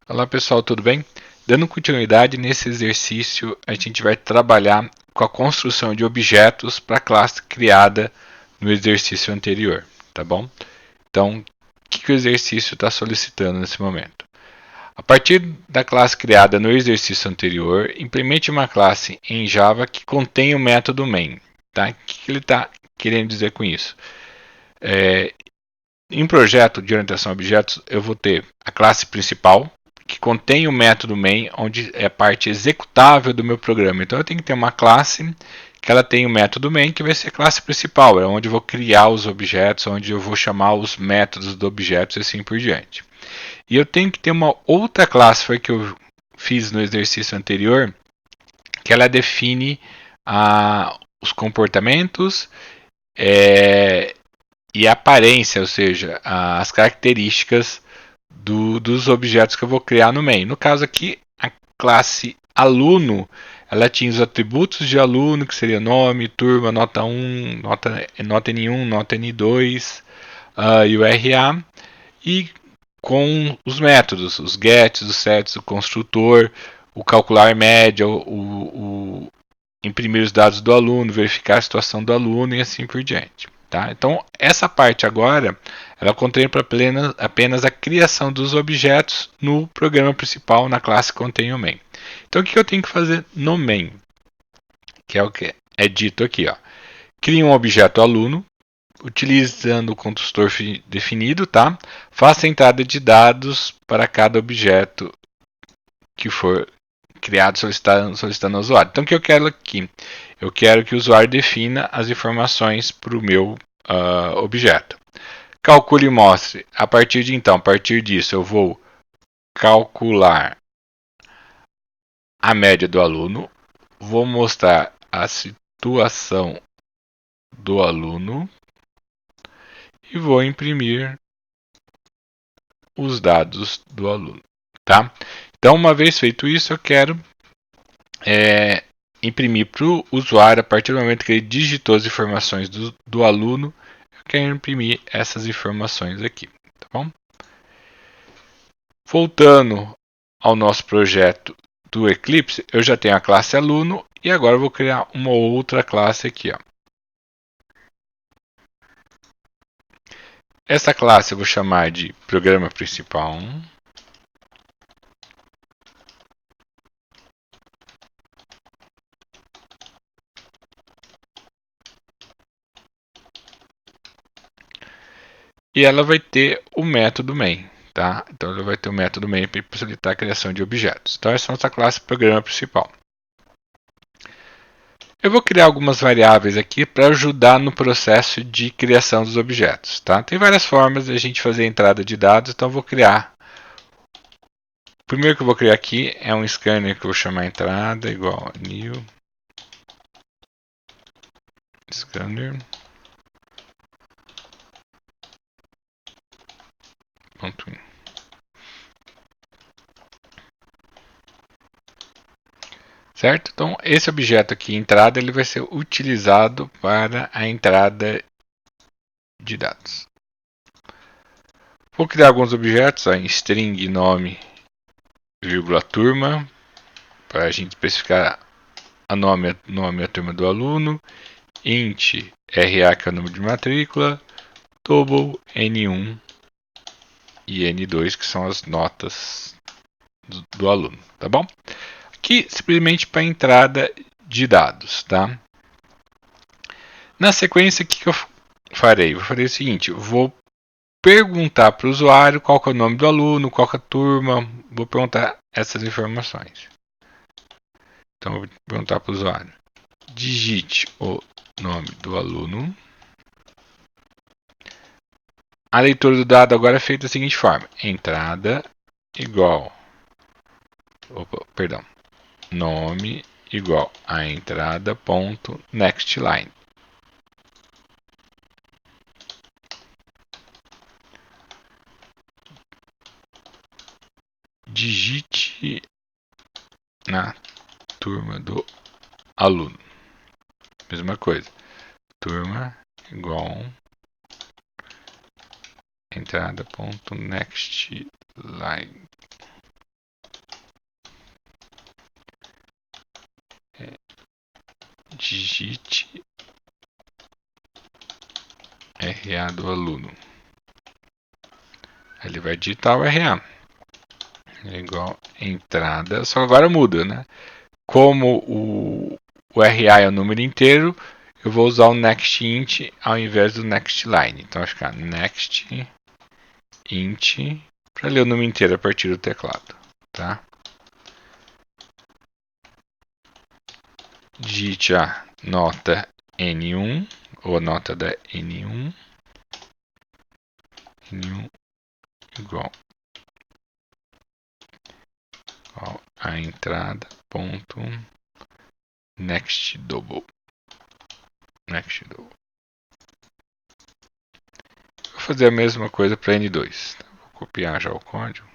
Olá pessoal, tudo bem? Dando continuidade nesse exercício, a gente vai trabalhar com a construção de objetos para a classe criada no exercício anterior, tá bom? Então, o que o exercício está solicitando nesse momento? A partir da classe criada no exercício anterior, implemente uma classe em Java que contém o método main. Tá? O que ele está querendo dizer com isso? Em projeto de orientação a objetos, eu vou ter a classe principal, que contém o método main, onde é a parte executável do meu programa. Então eu tenho que ter uma classe que ela tem o método main, que vai ser a classe principal, é onde eu vou criar os objetos, onde eu vou chamar os métodos do objeto e assim por diante. E eu tenho que ter uma outra classe, foi que eu fiz no exercício anterior, que ela define os comportamentos, e a aparência, ou seja, as características dos objetos que eu vou criar no main. No caso aqui, a classe aluno, ela tinha os atributos de aluno, que seria nome, turma, nota 1, nota N1, nota N2, e o RA, e com os métodos, os gets, os sets, o construtor, o calcular média, o imprimir os dados do aluno, verificar a situação do aluno e assim por diante. Tá? Então, essa parte agora, ela contempla apenas a criação dos objetos no programa principal, na classe que contém o main. Então, o que eu tenho que fazer no main? Que é o que é dito aqui. Ó. Crie um objeto aluno, utilizando o construtor definido, tá? Faça a entrada de dados para cada objeto que for criado solicitando ao usuário. Então, o que eu quero aqui? Eu quero que o usuário defina as informações para o meu objeto. Calcule e mostre. A partir disso, eu vou calcular a média do aluno, vou mostrar a situação do aluno e vou imprimir os dados do aluno. Tá? Então, uma vez feito isso, eu quero imprimir para o usuário, a partir do momento que ele digitou as informações do aluno, eu quero imprimir essas informações aqui. Tá bom? Voltando ao nosso projeto do Eclipse, eu já tenho a classe aluno e agora eu vou criar uma outra classe aqui. Ó. Essa classe eu vou chamar de programa principal. E ela vai ter o método main. Tá? Então ela vai ter o método main para facilitar a criação de objetos. Então essa é a nossa classe programa principal. Eu vou criar algumas variáveis aqui para ajudar no processo de criação dos objetos. Tá? Tem várias formas de a gente fazer a entrada de dados, então eu vou criar. O primeiro que eu vou criar aqui é um scanner que eu vou chamar entrada igual a new scanner. Certo? Então, esse objeto aqui, entrada, ele vai ser utilizado para a entrada de dados. Vou criar alguns objetos, em string nome, vírgula turma, para a gente especificar a nome a turma do aluno, int RA, que é o número de matrícula, double N1 e N2, que são as notas do aluno, tá bom? Aqui, simplesmente para entrada de dados, tá? Na sequência, o que eu farei? Vou fazer o seguinte, vou perguntar para o usuário qual é o nome do aluno, qual é a turma, vou perguntar essas informações. Então, eu vou perguntar para o usuário, digite o nome do aluno. A leitura do dado agora é feita da seguinte forma, entrada igual, nome igual a entrada ponto next line. Digite na turma do aluno. Mesma coisa. Turma igual entrada ponto next line. digite RA do aluno. Ele vai digitar o RA. É igual entrada, só que agora muda, né? Como o RA é o número inteiro, eu vou usar o next int ao invés do next line. Então vai ficar next int para ler o número inteiro a partir do teclado, tá? Digite a nota N1 ou a nota da N1 igual a entrada ponto next double. Vou fazer a mesma coisa para N2. Vou copiar já o código.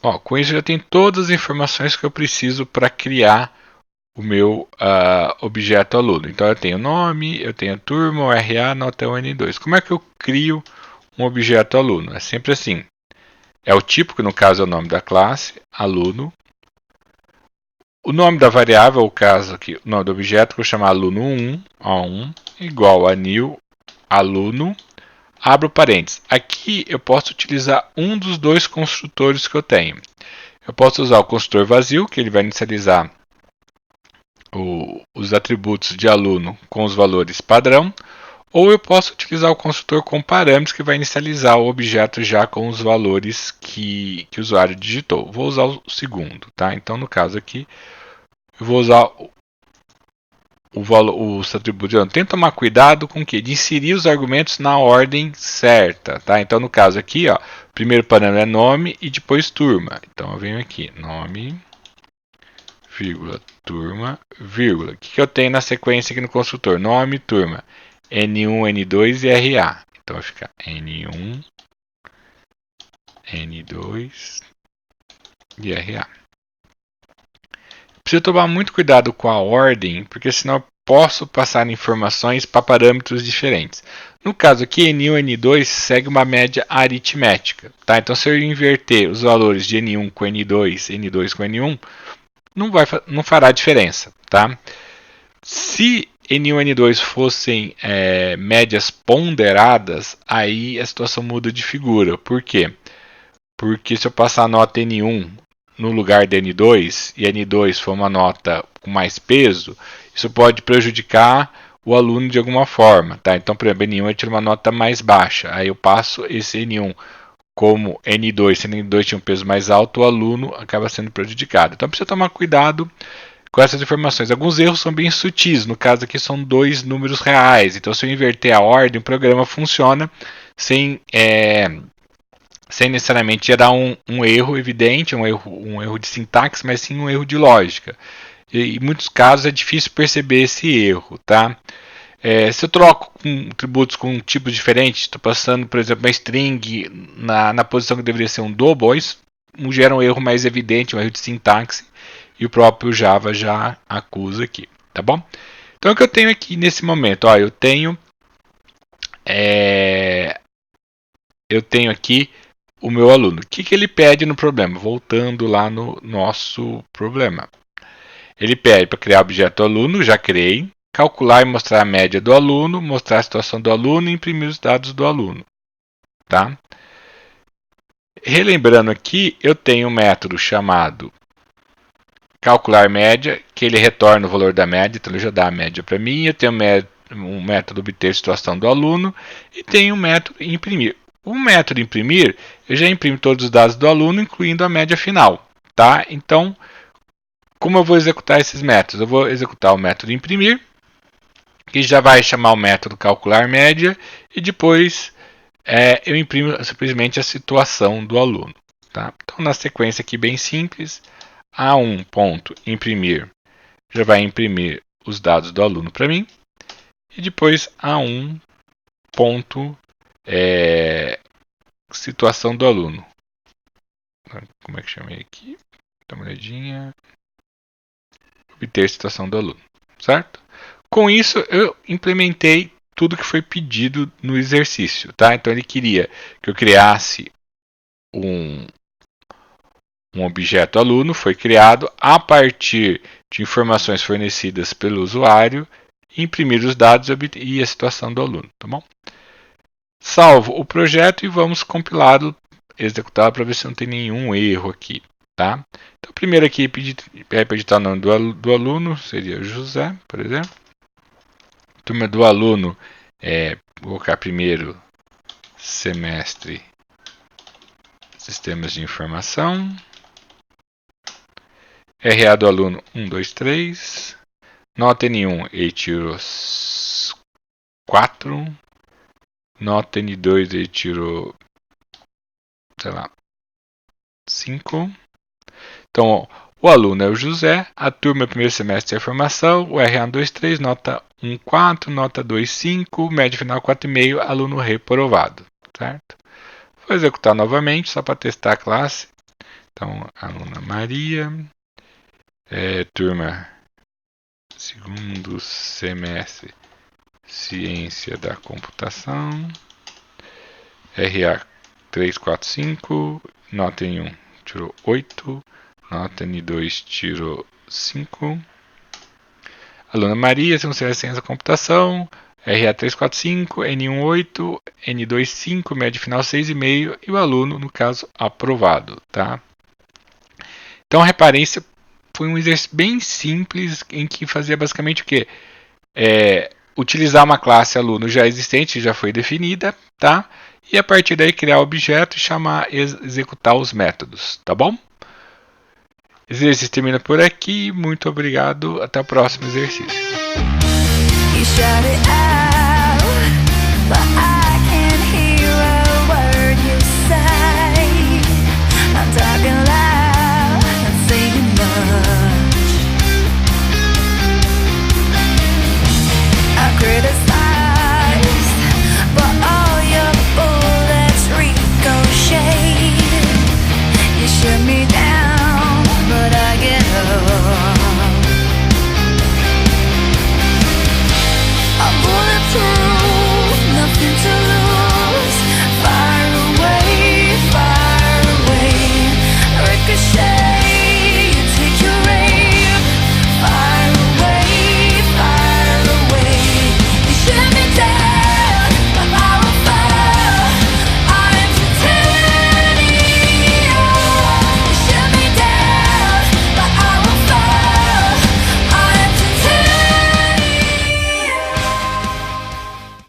Ó, com isso já tem todas as informações que eu preciso para criar o meu objeto aluno. Então eu tenho nome, eu tenho turma, o RA, nota N2. Como é que eu crio um objeto aluno? É sempre assim. É o tipo, que no caso é o nome da classe, aluno. O nome da variável, o caso aqui, o nome do objeto, que eu vou chamar aluno1, A1, igual a new aluno, abro parênteses. Aqui eu posso utilizar um dos dois construtores que eu tenho. Eu posso usar o construtor vazio, que ele vai inicializar os atributos de aluno com os valores padrão, ou eu posso utilizar o construtor com parâmetros, que vai inicializar o objeto já com os valores que o usuário digitou. Vou usar o segundo, tá? Então, no caso aqui, eu vou usar os atributos de aluno. Tem que tomar cuidado com o quê? De inserir os argumentos na ordem certa, tá? Então, no caso aqui, ó, o primeiro parâmetro é nome e depois turma. Então, eu venho aqui, nome, vírgula, turma, vírgula. O que eu tenho na sequência aqui no construtor? Nome, turma, N1, N2 e RA. Então vai ficar N1, N2 e RA. Preciso tomar muito cuidado com a ordem, porque senão eu posso passar informações para parâmetros diferentes. No caso aqui, N1 e N2 segue uma média aritmética. Tá? Então, se eu inverter os valores de N1 com N2, N2 com N1, não fará diferença. Tá? Se N1 e N2 fossem médias ponderadas, aí a situação muda de figura. Por quê? Porque se eu passar a nota N1 no lugar de N2 e N2 for uma nota com mais peso, isso pode prejudicar o aluno de alguma forma. Tá? Então, por exemplo, N1 eu tiro uma nota mais baixa, aí eu passo esse N1 como N2, se N2 tinha um peso mais alto, o aluno acaba sendo prejudicado. Então precisa tomar cuidado com essas informações. Alguns erros são bem sutis, no caso aqui são dois números reais, então se eu inverter a ordem, o programa funciona sem necessariamente gerar um erro evidente, um erro de sintaxe, mas sim um erro de lógica. E em muitos casos é difícil perceber esse erro, tá? Se eu troco atributos com um tipo diferente, estou passando, por exemplo, uma string na posição que deveria ser um double, isso gera um erro mais evidente, um erro de sintaxe, e o próprio Java já acusa aqui, tá bom? Então o que eu tenho aqui nesse momento, ó, eu tenho aqui o meu aluno. O que ele pede no problema? Voltando lá no nosso problema. Ele pede para criar objeto aluno, já criei, calcular e mostrar a média do aluno, mostrar a situação do aluno e imprimir os dados do aluno. Tá? Relembrando aqui, eu tenho um método chamado calcular média, que ele retorna o valor da média, então ele já dá a média para mim. Eu tenho um método obter situação do aluno e tenho um método imprimir. O método imprimir, eu já imprimo todos os dados do aluno, incluindo a média final. Tá? Então, como eu vou executar esses métodos? Eu vou executar o método imprimir, que já vai chamar o método calcular média, e depois eu imprimo simplesmente a situação do aluno. Tá? Então, na sequência aqui bem simples, A1 ponto imprimir já vai imprimir os dados do aluno para mim, e depois A1 ponto situação do aluno. Como é que chamei aqui? Dá uma olhadinha. Obter situação do aluno, certo? Com isso, eu implementei tudo que foi pedido no exercício, tá? Então ele queria que eu criasse um objeto aluno, foi criado a partir de informações fornecidas pelo usuário, imprimir os dados e a situação do aluno, tá bom? Salvo o projeto e vamos compilá-lo, executá-lo para ver se não tem nenhum erro aqui, tá? Então, primeiro aqui é para editar o nome do aluno, seria José, por exemplo. Turma do aluno, vou colocar primeiro semestre Sistemas de Informação. RA do aluno 1, 2, 3. Nota N1, ele tirou 4. Nota N2, ele tirou, sei lá, 5. Então, ó, o aluno é o José, a turma primeiro semestre é formação, o RA 1, 2, 3, nota 1, 4, nota 2, 5, média final 4,5, aluno reprovado, certo? Vou executar novamente, só para testar a classe. Então, aluna Maria, turma segundo semestre, ciência da computação, RA 345, nota N1 tirou 8, nota N2 tirou 5. Aluna Maria, segundo semestre ciência da computação, RA 345, N1 8, N2 5, média final 6,5 e o aluno, no caso, aprovado, tá? Então, reparem, esse foi um exercício bem simples em que fazia basicamente o quê? Utilizar uma classe aluno já existente, já foi definida, tá? E a partir daí criar o objeto e executar os métodos, tá bom? Esse exercício termina por aqui. Muito obrigado. Até o próximo exercício.